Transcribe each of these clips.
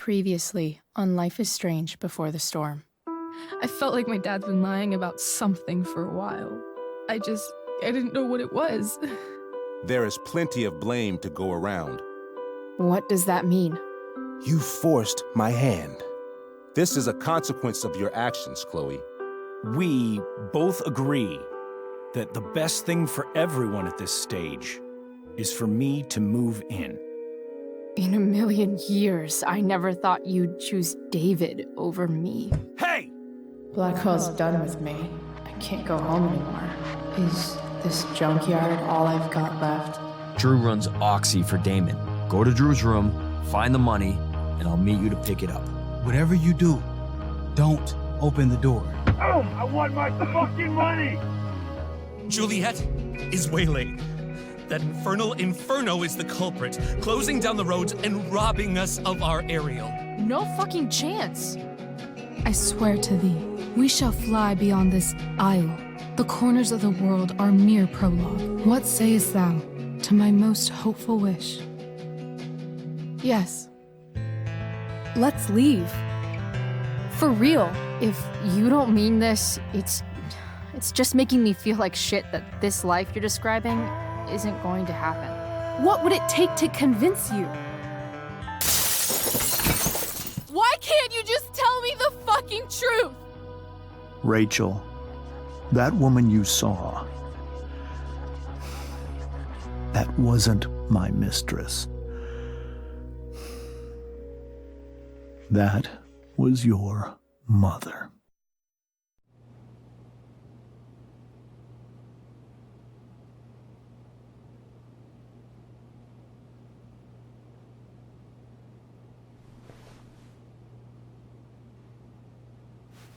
Previously on Life is Strange Before the Storm. I felt like my dad's been lying about something for a while. I didn't know what it was. There is plenty of blame to go around. What does that mean? You forced my hand. This is a consequence of your actions, Chloe. We both agree that the best thing for everyone at this stage is for me to move in. In a million years, I never thought you'd choose David over me. Hey! Blackwell's done with me. I can't go home anymore. Is this junkyard all I've got left? Drew runs Oxy for Damon. Go to Drew's room, find the money, and I'll meet you to pick it up. Whatever you do, don't open the door. Oh, I want my fucking money! Juliet is waylaid. That infernal Inferno is the culprit, closing down the roads and robbing us of our aerial. No fucking chance. I swear to thee, we shall fly beyond this isle. The corners of the world are mere prologue. What sayest thou to my most hopeful wish? Yes. Let's leave. For real. If you don't mean this, it's just making me feel like shit that this life you're describing isn't going to happen. What would it take to convince you? Why can't you just tell me the fucking truth? Rachel, that woman you saw, that wasn't my mistress. That was your mother.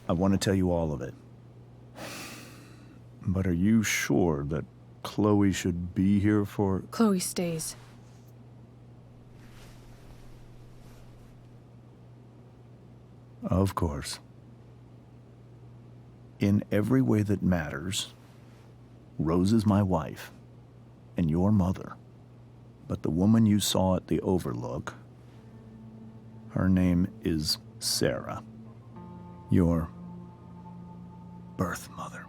I want to tell you all of it. But are you sure that Chloe should be here for... Chloe stays. Of course. In every way that matters, Rose is my wife and your mother. But the woman you saw at the Overlook, her name is Sarah. Your birth mother.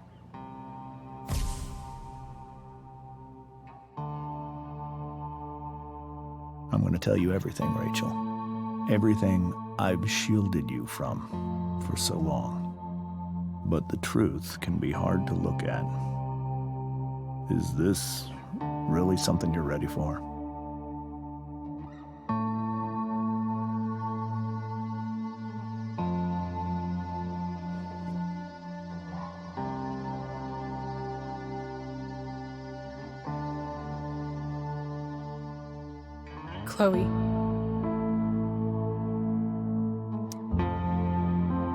I'm going to tell you everything, Rachel. Everything I've shielded you from for so long. But the truth can be hard to look at. Is this really something you're ready for? Chloe.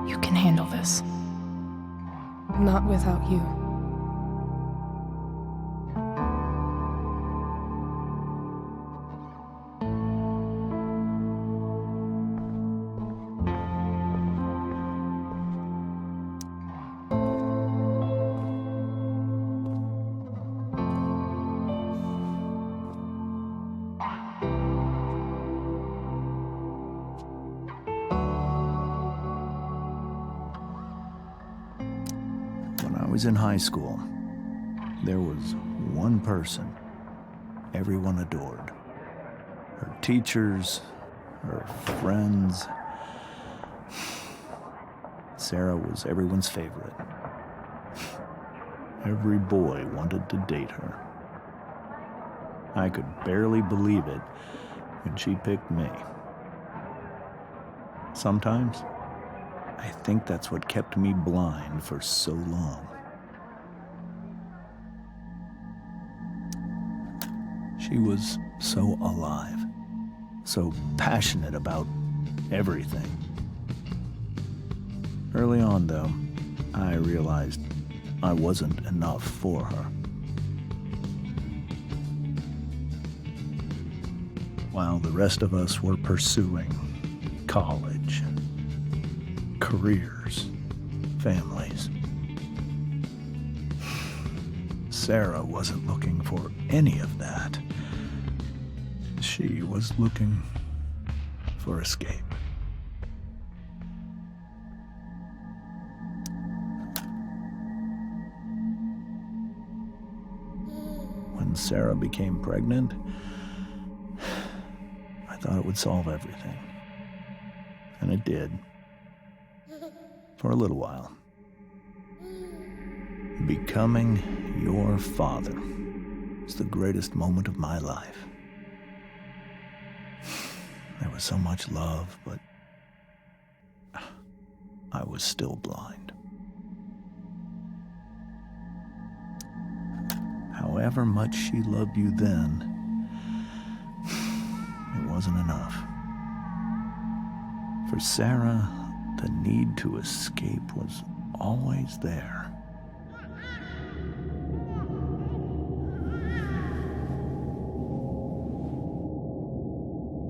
You can handle this. Not without you. I was in high school. There was one person everyone adored. Her teachers, her friends. Sarah was everyone's favorite. Every boy wanted to date her. I could barely believe it when she picked me. Sometimes, I think that's what kept me blind for so long. She was so alive, so passionate about everything. Early on, though, I realized I wasn't enough for her. While the rest of us were pursuing college, careers, families, Sarah wasn't looking for any of that. She was looking for escape. Sarah became pregnant, I thought it would solve everything. And it did. For a little while. Becoming your father was the greatest moment of my life. There was so much love, but I was still blind. However much she loved you then, it wasn't enough. For Sarah, the need to escape was always there.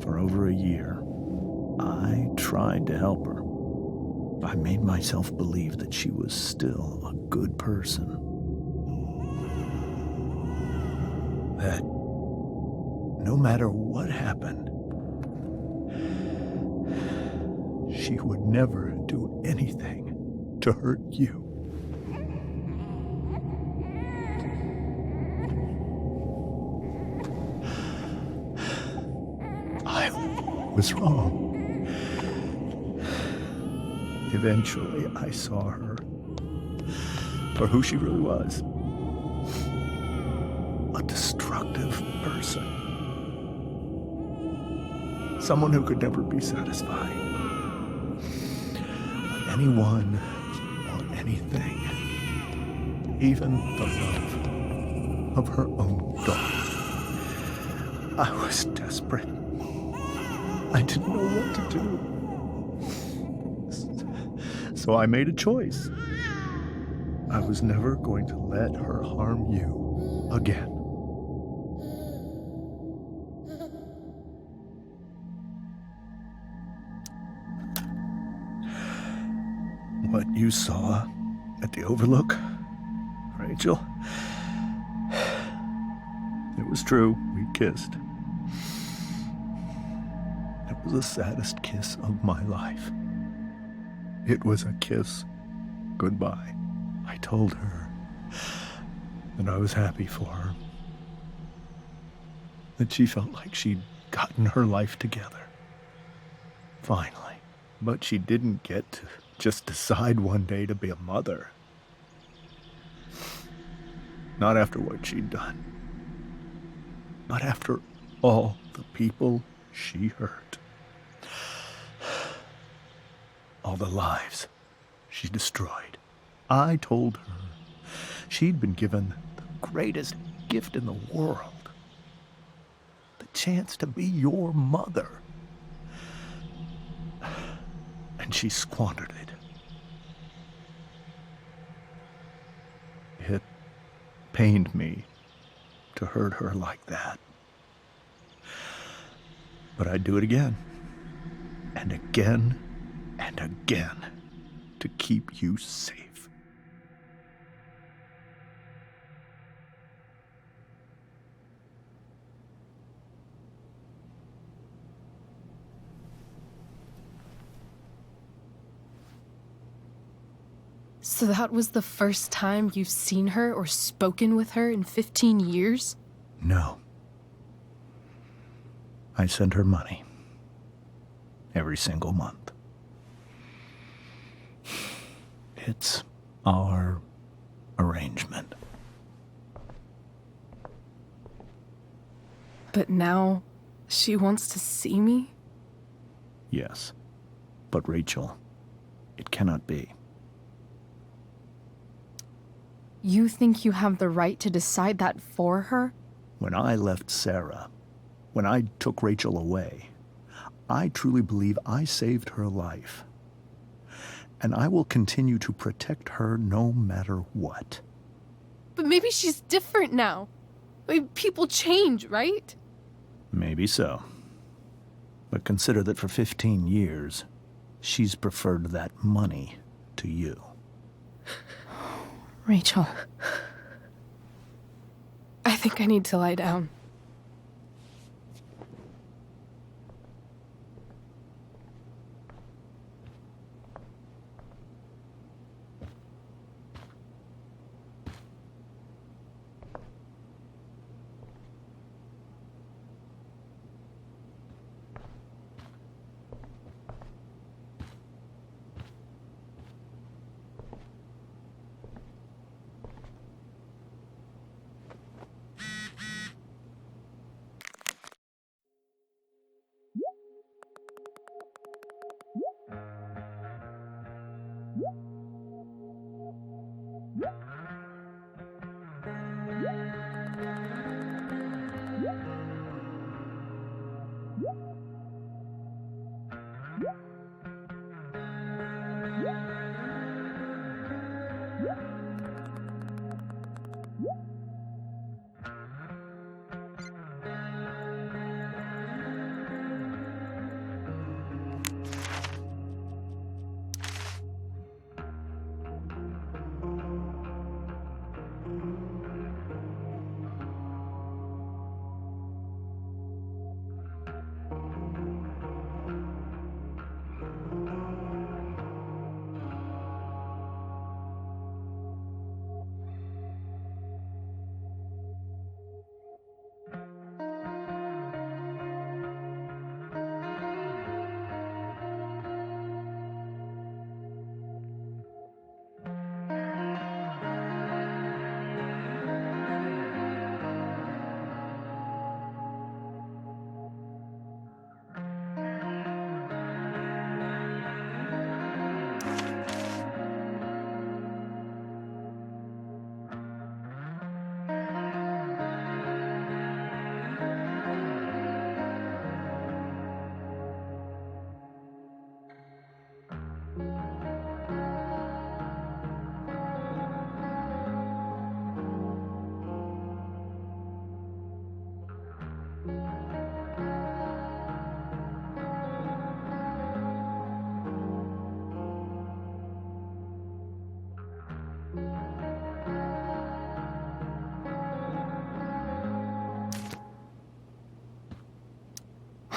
For over a year, I tried to help her. I made myself believe that she was still a good person. That no matter what happened, she would never do anything to hurt you. I was wrong. Eventually, I saw her for who she really was. A destructive person. Someone who could never be satisfied with anyone or anything. Even the love of her own daughter. I was desperate. I didn't know what to do. So I made a choice. I was never going to let her harm you again. What you saw at the Overlook, Rachel, it was true. We kissed. It was the saddest kiss of my life. It was a kiss goodbye. I told her that I was happy for her, that she felt like she'd gotten her life together. Finally. But she didn't get to just decide one day to be a mother. Not after what she'd done. Not after all the people she hurt. All the lives she destroyed. I told her she'd been given the greatest gift in the world. The chance to be your mother. And she squandered it. It pained me to hurt her like that. But I'd do it again. And again. And again, to keep you safe. So that was the first time you've seen her or spoken with her in 15 years? No. I sent her money. Every single month. It's our arrangement. But now she wants to see me? Yes. But Rachel, it cannot be. You think you have the right to decide that for her? When I left Sarah, when I took Rachel away, I truly believe I saved her life. And I will continue to protect her no matter what. But maybe she's different now. I mean, people change, right? Maybe so. But consider that for 15 years, she's preferred that money to you. Rachel. I think I need to lie down.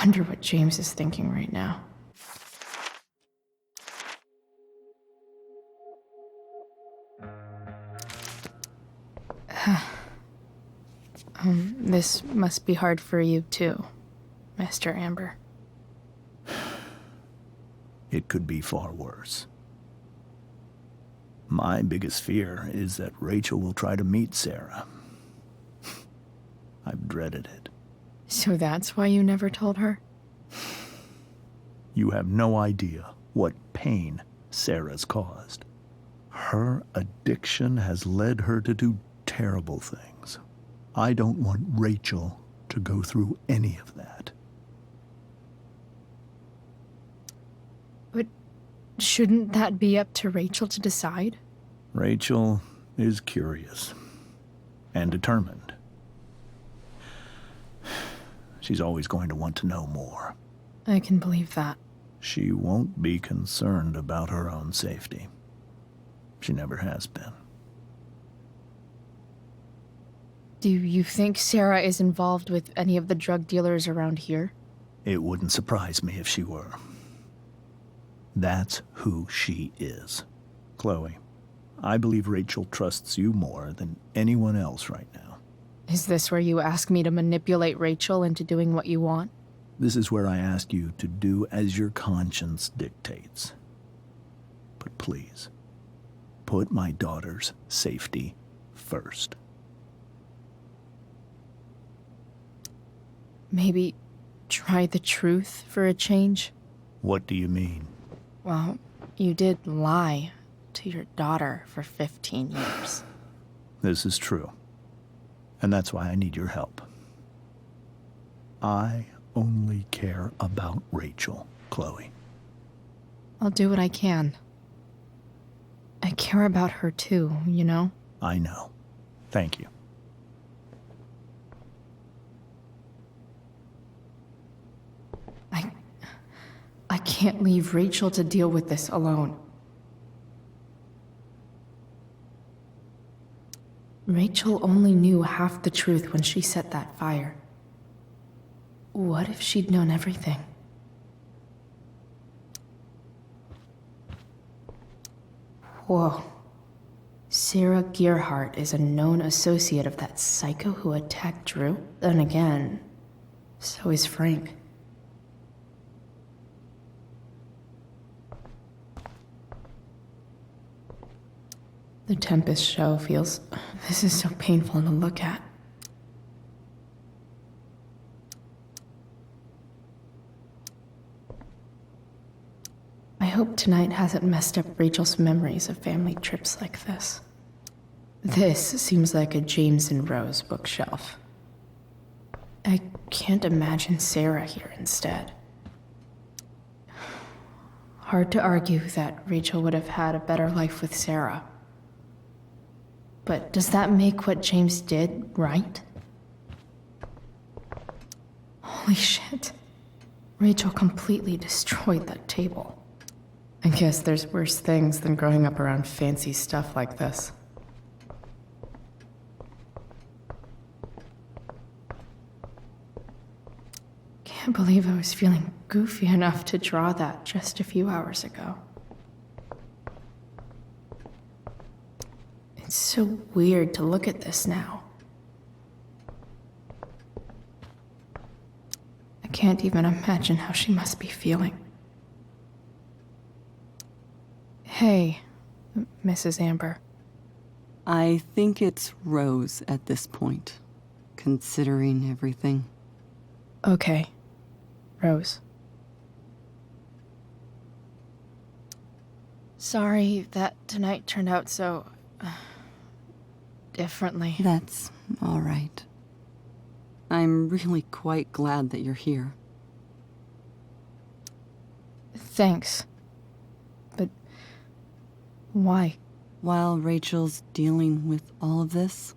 Wonder what James is thinking right now. This must be hard for you too, Master Amber. It could be far worse. My biggest fear is that Rachel will try to meet Sarah. I've dreaded it. So that's why you never told her? You have no idea what pain Sarah's caused. Her addiction has led her to do terrible things. I don't want Rachel to go through any of that. But shouldn't that be up to Rachel to decide? Rachel is curious and determined. She's always going to want to know more. I can believe that. She won't be concerned about her own safety. She never has been. Do you think Sarah is involved with any of the drug dealers around here? It wouldn't surprise me if she were. That's who she is. Chloe, I believe Rachel trusts you more than anyone else right now. Is this where you ask me to manipulate Rachel into doing what you want? This is where I ask you to do as your conscience dictates. But please, put my daughter's safety first. Maybe try the truth for a change? What do you mean? Well, you did lie to your daughter for 15 years. This is true. And that's why I need your help. I only care about Rachel, Chloe. I'll do what I can. I care about her too, you know? I know. Thank you. I can't leave Rachel to deal with this alone. Rachel only knew half the truth when she set that fire. What if she'd known everything? Whoa. Sarah Gearhart is a known associate of that psycho who attacked Drew? Then again, so is Frank. The Tempest show feels... This is so painful to look at. I hope tonight hasn't messed up Rachel's memories of family trips like this. This seems like a James and Rose bookshelf. I can't imagine Sarah here instead. Hard to argue that Rachel would have had a better life with Sarah. But does that make what James did right? Holy shit. Rachel completely destroyed that table. I guess there's worse things than growing up around fancy stuff like this. Can't believe I was feeling goofy enough to draw that just a few hours ago. It's so weird to look at this now. I can't even imagine how she must be feeling. Hey, Mrs. Amber. I think it's Rose at this point, considering everything. Okay, Rose. Sorry that tonight turned out so... differently. That's all right. I'm really quite glad that you're here. Thanks. But why? While Rachel's dealing with all of this,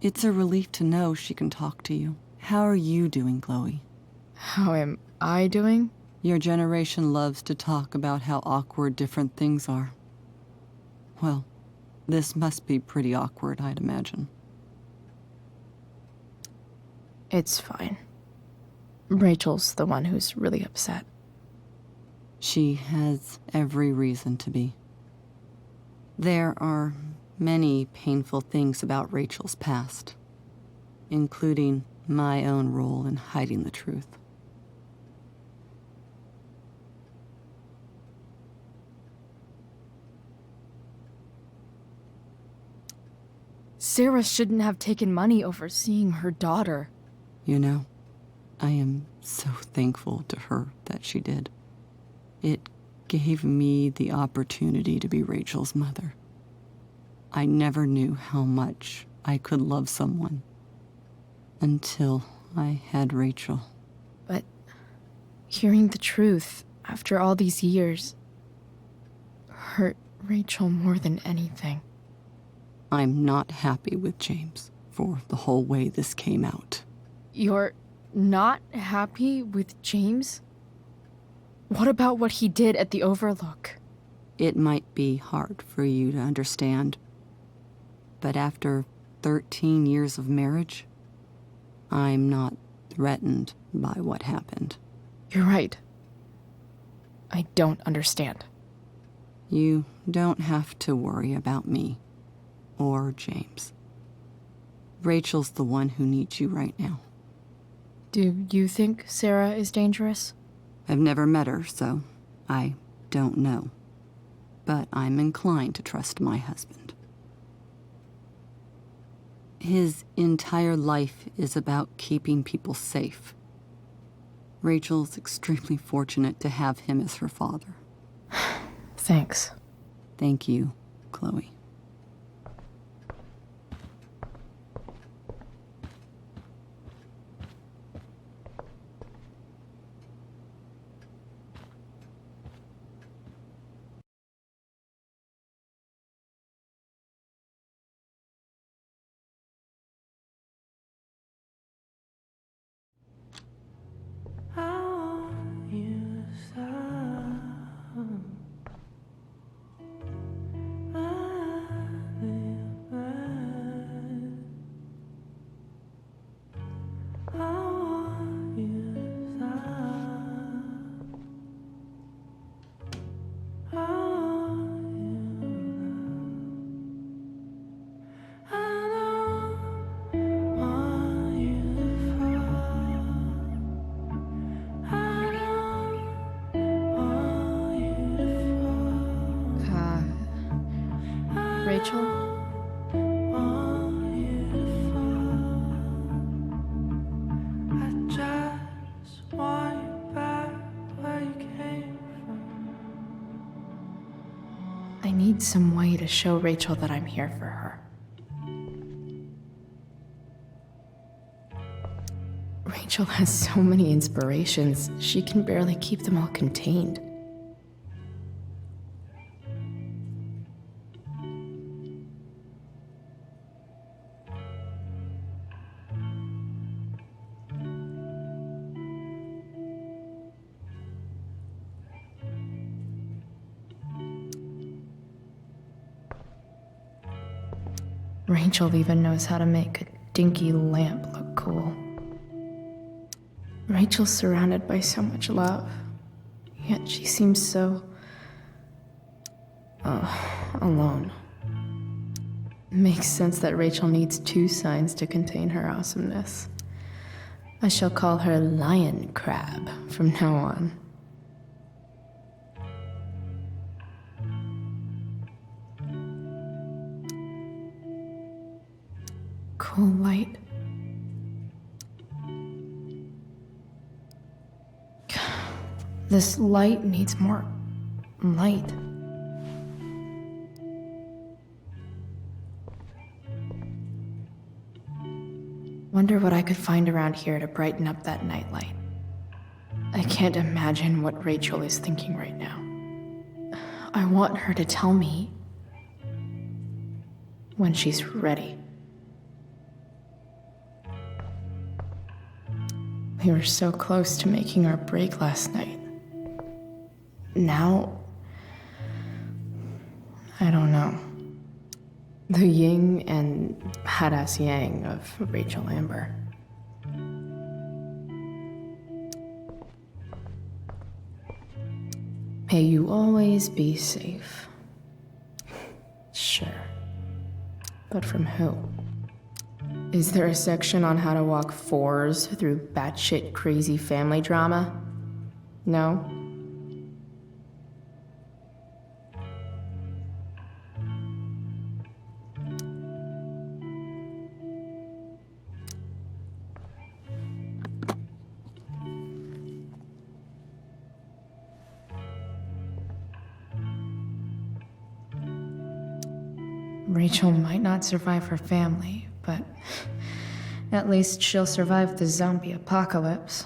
it's a relief to know she can talk to you. How are you doing, Chloe? How am I doing? Your generation loves to talk about how awkward different things are. Well, this must be pretty awkward, I'd imagine. It's fine. Rachel's the one who's really upset. She has every reason to be. There are many painful things about Rachel's past, including my own role in hiding the truth. Sarah shouldn't have taken money over seeing her daughter. You know, I am so thankful to her that she did. It gave me the opportunity to be Rachel's mother. I never knew how much I could love someone until I had Rachel. But hearing the truth after all these years hurt Rachel more than anything. I'm not happy with James for the whole way this came out. You're not happy with James? What about what he did at the Overlook? It might be hard for you to understand, but after 13 years of marriage, I'm not threatened by what happened. You're right. I don't understand. You don't have to worry about me or James. Rachel's the one who needs you right now. Do you think Sarah is dangerous? I've never met her, so I don't know. But I'm inclined to trust my husband. His entire life is about keeping people safe. Rachel's extremely fortunate to have him as her father. Thanks. Thank you, Chloe. Rachel? I need some way to show Rachel that I'm here for her. Rachel has so many inspirations, she can barely keep them all contained. Rachel even knows how to make a dinky lamp look cool. Rachel's surrounded by so much love, yet she seems so... alone. Makes sense that Rachel needs 2 signs to contain her awesomeness. I shall call her Lion Crab from now on. Cool light. This light needs more light. Wonder what I could find around here to brighten up that nightlight. I can't imagine what Rachel is thinking right now. I want her to tell me when she's ready. We were so close to making our break last night. Now, I don't know. The yin and badass yang of Rachel Amber. May you always be safe. Sure. But from who? Is there a section on how to walk 4s through batshit crazy family drama? No? Rachel might not survive her family, but at least she'll survive the zombie apocalypse.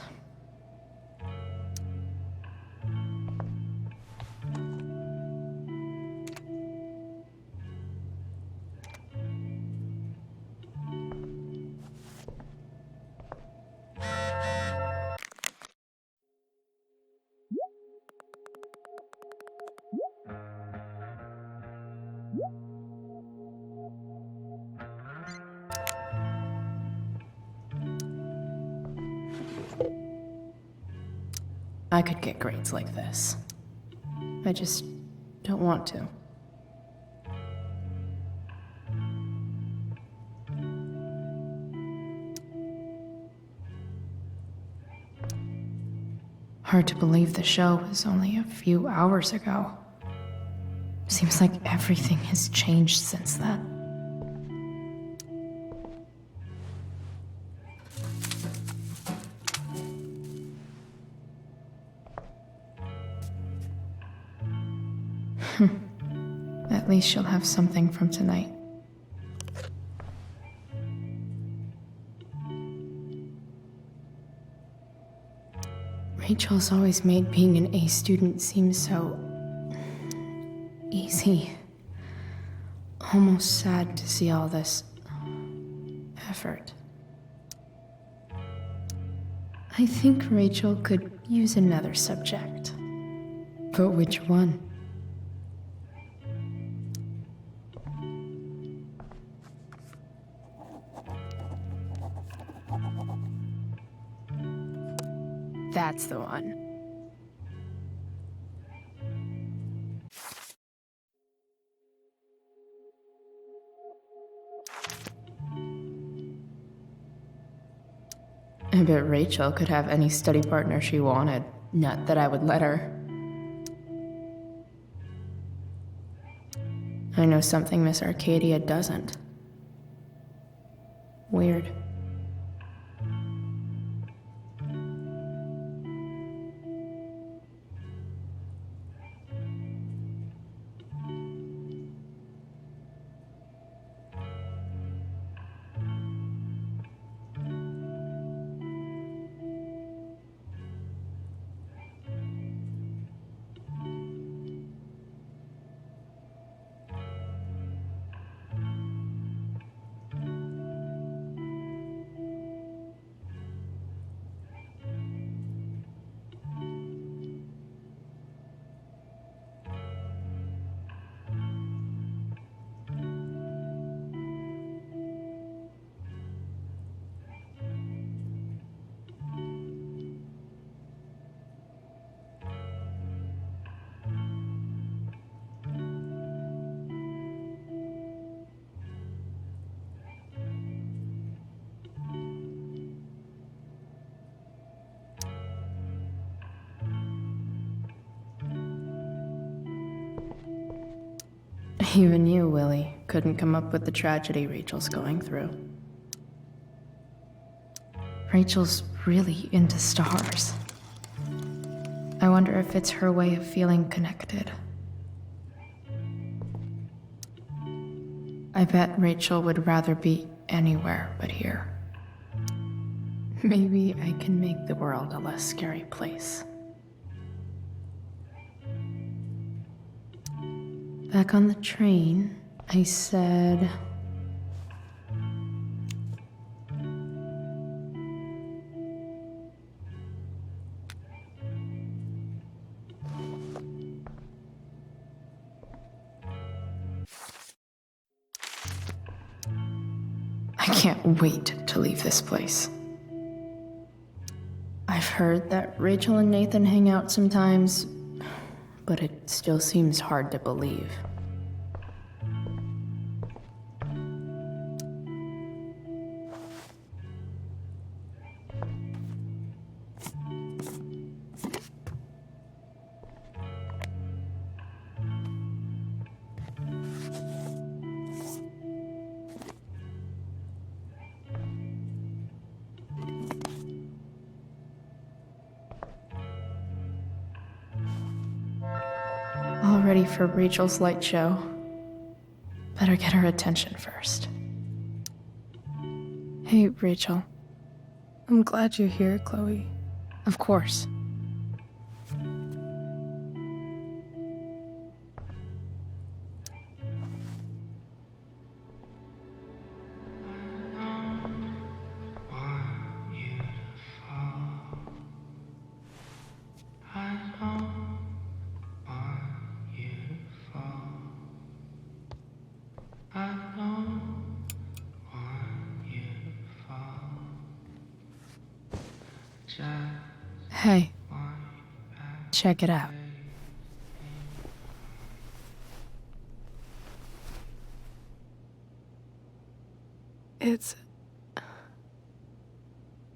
I could get grades like this. I just don't want to. Hard to believe the show was only a few hours ago. Seems like everything has changed since then. At least she'll have something from tonight. Rachel's always made being an A student seem so... easy. Almost sad to see all this... effort. I think Rachel could use another subject. But which one? That's the one. I bet Rachel could have any study partner she wanted. Not that I would let her. I know something Miss Arcadia doesn't. Weird. Even you, Willie, couldn't come up with the tragedy Rachel's going through. Rachel's really into stars. I wonder if it's her way of feeling connected. I bet Rachel would rather be anywhere but here. Maybe I can make the world a less scary place. Back on the train, I said... I can't wait to leave this place. I've heard that Rachel and Nathan hang out sometimes, but it still seems hard to believe. All ready for Rachel's light show. Better get her attention first. Hey, Rachel. I'm glad you're here, Chloe. Of course. Hey, check it out. It's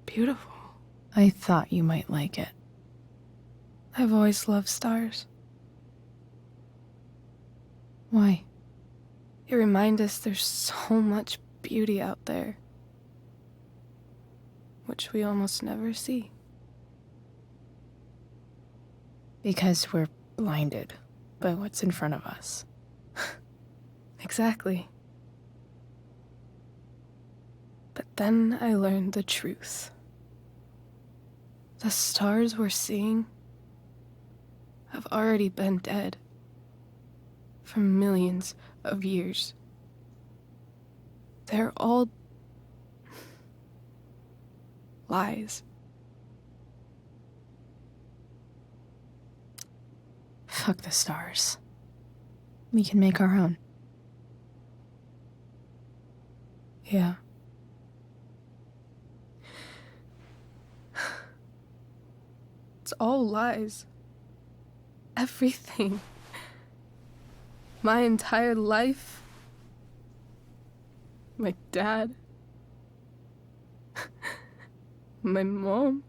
beautiful. I thought you might like it. I've always loved stars. Why? They remind us there's so much beauty out there, which we almost never see. Because we're blinded by what's in front of us. Exactly. But then I learned the truth. The stars we're seeing have already been dead for millions of years. They're all lies. Fuck the stars. We can make our own. Yeah. It's all lies. Everything. My entire life. My dad. My mom.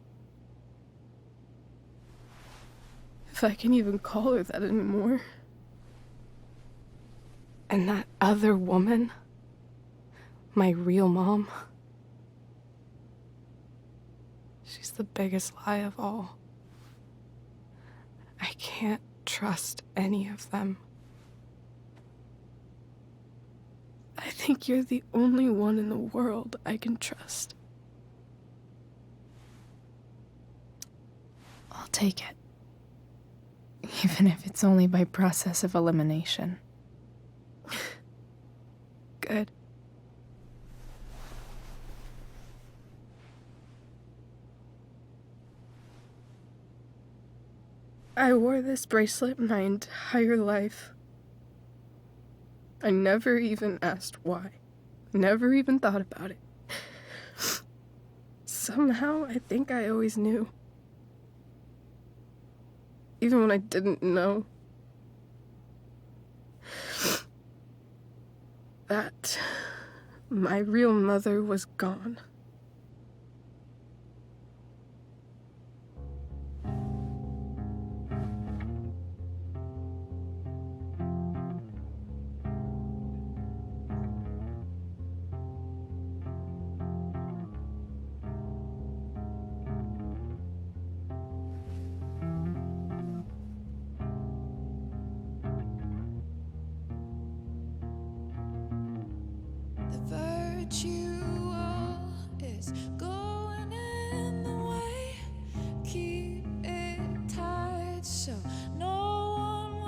If I can even call her that anymore. And that other woman. My real mom. She's the biggest lie of all. I can't trust any of them. I think you're the only one in the world I can trust. I'll take it. Even if it's only by process of elimination. Good. I wore this bracelet my entire life. I never even asked why. Never even thought about it. Somehow, I think I always knew. Even when I didn't know. That my real mother was gone.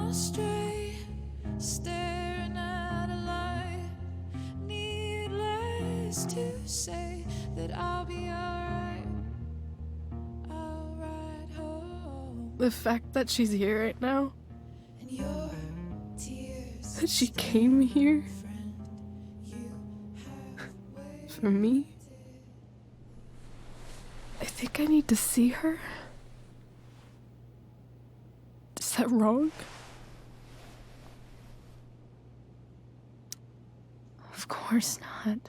astray, staring at a light. Needless to say that I'll be alright. I'll ride home. The fact that she's here right now, And your tears that she came here for me, I think I need to see her. Is that wrong? Of course not.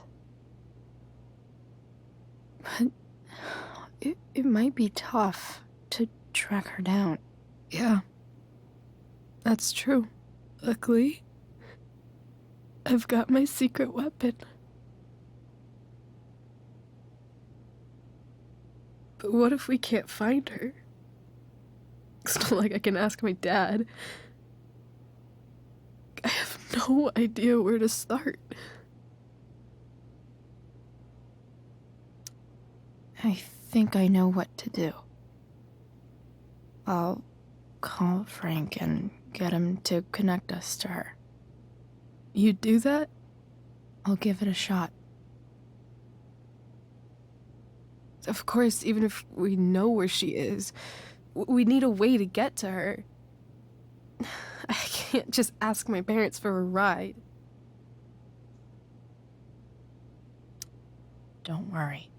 But it might be tough to track her down. Yeah, that's true. Luckily, I've got my secret weapon. But what if we can't find her? It's not like I can ask my dad. I have no idea where to start. I think I know what to do. I'll call Frank and get him to connect us to her. You'd do that? I'll give it a shot. Of course, even if we know where she is, we need a way to get to her. I can't just ask my parents for a ride. Don't worry.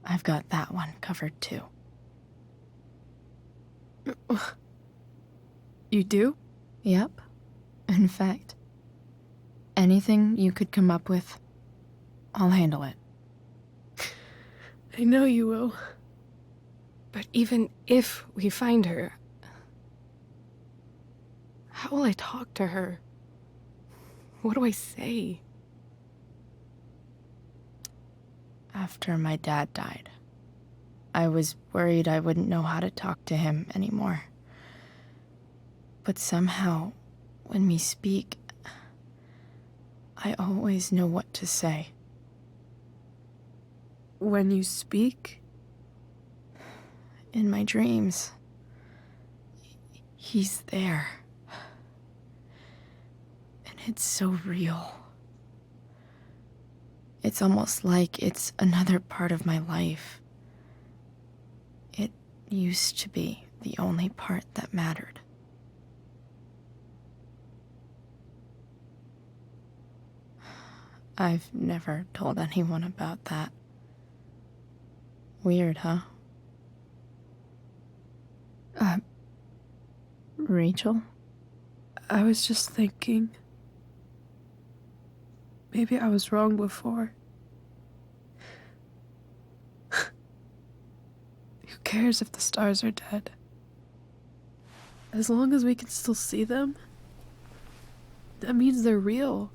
I've got that one covered too. You do? Yep. In fact, anything you could come up with, I'll handle it. I know you will. But even if we find her, how will I talk to her? What do I say? After my dad died, I was worried I wouldn't know how to talk to him anymore. But somehow, when we speak, I always know what to say. When you speak? In my dreams, he's there. And it's so real. It's almost like it's another part of my life. It used to be the only part that mattered. I've never told anyone about that. Weird, huh? Rachel? I was just thinking. Maybe I was wrong before. Who cares if the stars are dead? As long as we can still see them, that means they're real.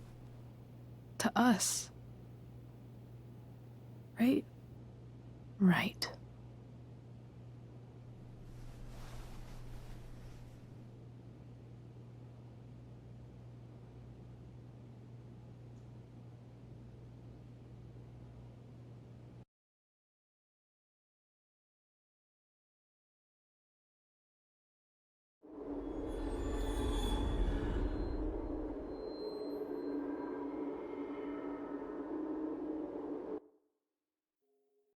To us. Right? Right.